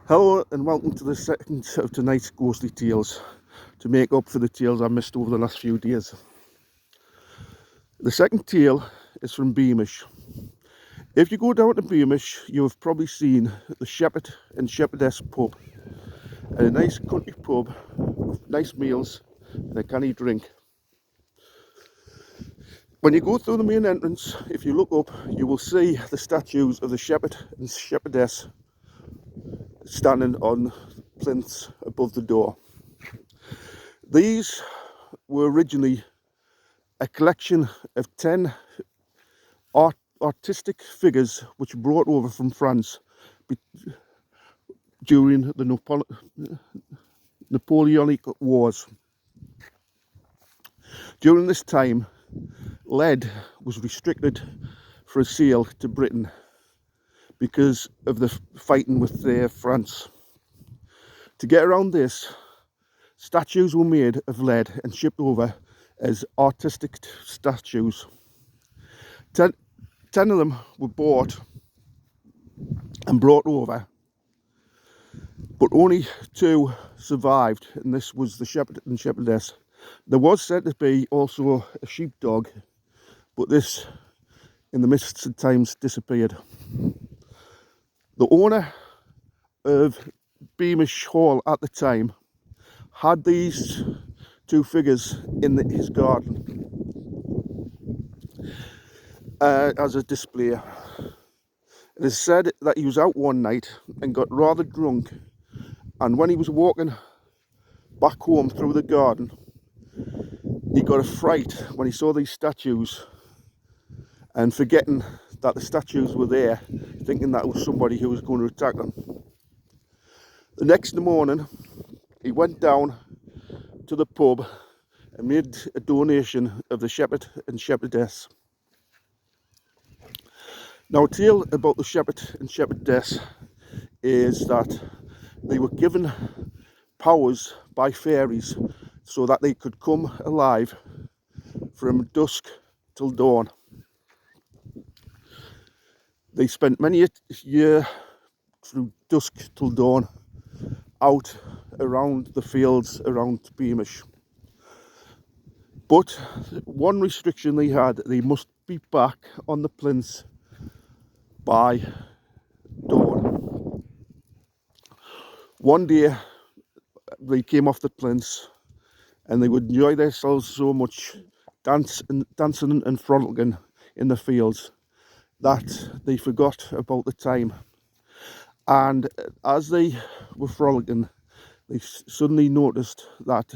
Hello and welcome to the second of tonight's ghostly tales to make up for the tales I missed over the last few days. The second tale is from Beamish. If you go down to Beamish, you have probably seen the Shepherd and Shepherdess pub, and a nice country pub with nice meals and a canny drink. When you go through the main entrance, if you look up, you will see the statues of the Shepherd and Shepherdess standing on plinths above the door. These were originally a collection of 10 artistic figures which were brought over from France during the Napoleonic Wars. During this time, lead was restricted for a sale to Britain because of the fighting with France. To get around this, statues were made of lead and shipped over as artistic statues. 10 of them were bought and brought over, but only 2 survived, and this was the Shepherd and Shepherdess. There was said to be also a sheepdog, but this, in the mists of times, disappeared. The owner of Beamish Hall at the time had these 2 figures in his garden as a display. It is said that he was out one night and got rather drunk, and when he was walking back home through the garden, he got a fright when he saw these statues, and forgetting that the statues were there, thinking that it was somebody who was going to attack them. The next morning, he went down to the pub and made a donation of the Shepherd and Shepherdess. Now, a tale about the Shepherd and Shepherdess is that they were given powers by fairies so that they could come alive from dusk till dawn. They spent many a year through dusk till dawn out around the fields around Beamish. But one restriction they had, they must be back on the plinths by dawn. One day they came off the plinths and they would enjoy themselves so much dancing and frolicking in the fields that they forgot about the time. And as they were frolicking, they suddenly noticed that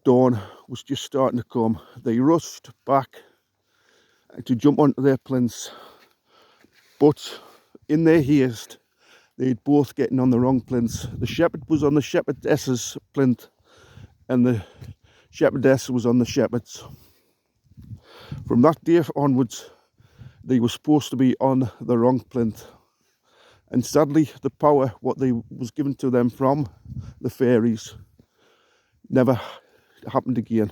dawn was just starting to come. They rushed back to jump onto their plinths, but in their haste, they'd both getting on the wrong plinths. The shepherd was on the shepherdess's plinth, and the shepherdess was on the shepherd's. From that day onwards, they were supposed to be on the wrong plinth, and sadly, the power what they was given to them from the fairies never happened again.